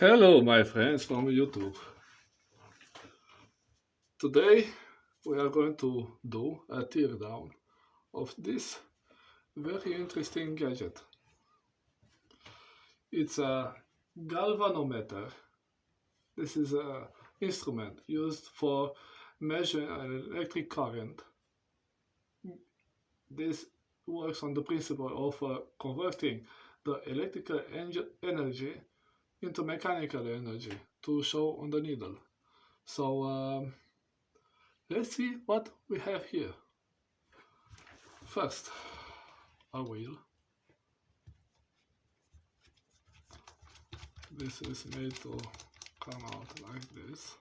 Hello, my friends from YouTube. Today we are going to do a teardown of this very interesting gadget. It's a galvanometer. This is an instrument used for measuring an electric current. This works on the principle of converting the electrical energy into mechanical energy to show on the needle. So let's see what we have here. First, a wheel. This is made to come out like this.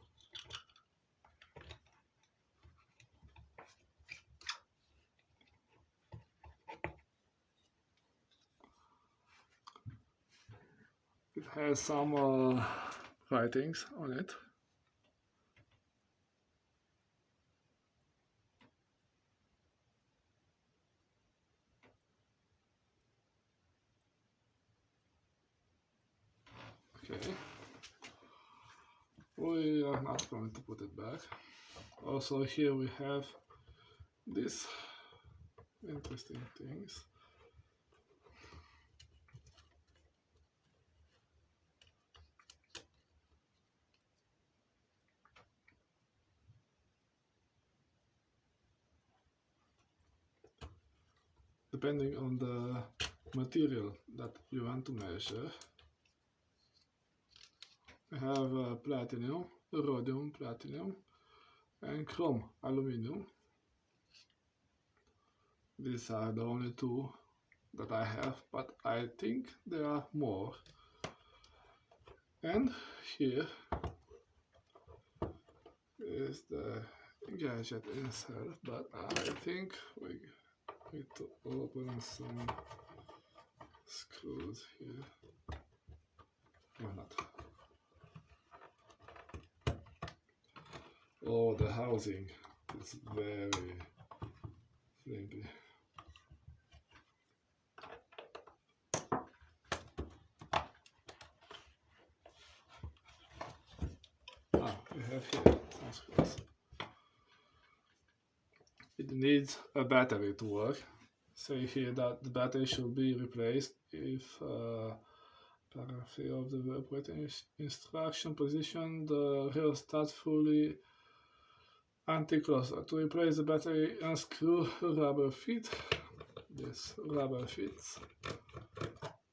It has some writings on it. Okay. We are not going to put it back. Also here we have these interesting things. Depending on the material that you want to measure, we have platinum, rhodium, platinum, and chrome, aluminum. These are the only two that I have, but I think there are more. And here is the gadget itself, but I think we need to open some screws here. Why not? Oh, the housing is very flimsy. We have here some screws. It needs a battery to work. Say here that the battery should be replaced if paragraph 3 of the operating instruction position the rheostat fully anti-close. To replace the battery, unscrew rubber feet. This rubber fits.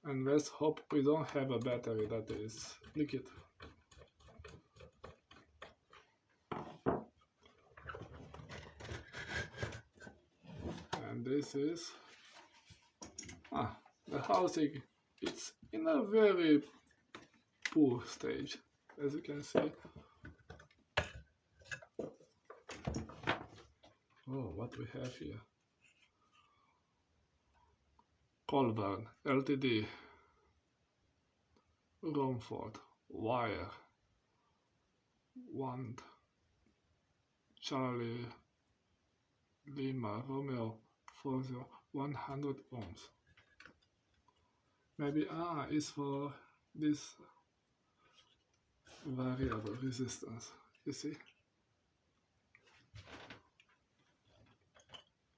And let's hope we don't have a battery that is liquid. And this is the housing. It's in a very poor stage, as you can see. Oh, what we have here. Colburn, Ltd. Romford, wire. Wand. Charlie Lima Romeo 40 100 ohms. Maybe is for this variable resistance. You see?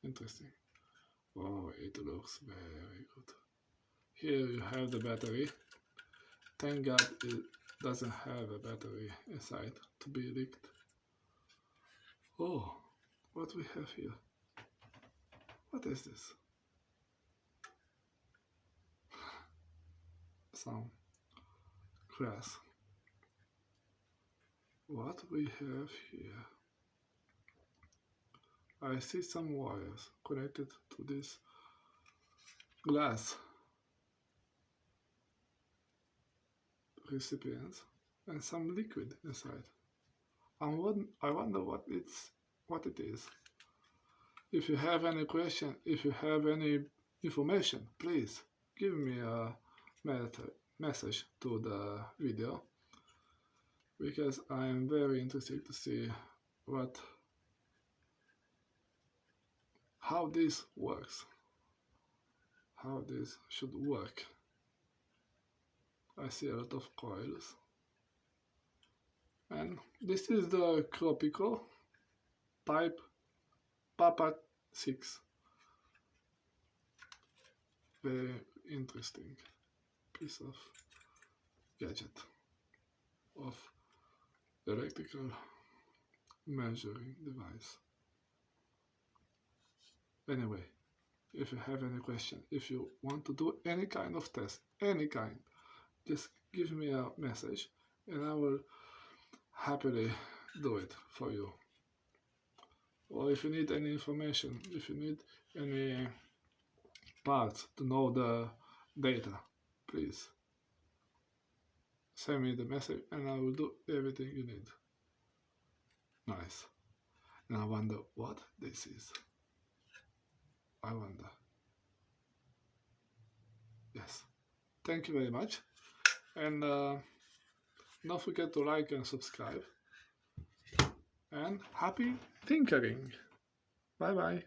Interesting. Oh, it looks very good. Here you have the battery. Thank God it doesn't have a battery inside to be leaked. Oh, what we have here? What is this? Some grass. What we have here? I see some wires connected to this glass recipient and some liquid inside. I wonder what it is. If you have any question, if you have any information, please give me a message to the video, because I am very interested to see how this works, how this should work. I see a lot of coils. And this is the Cropico Type P.6. Very interesting piece of gadget of electrical measuring device. Anyway, if you have any question, if you want to do any kind of test, any kind, just give me a message and I will happily do it for you. Or if you need any information, if you need any parts to know the data, please send me the message and I will do everything you need. Nice. And I wonder what this is. I wonder. Yes. Thank you very much. And don't forget to like and subscribe. And happy tinkering. Bye bye.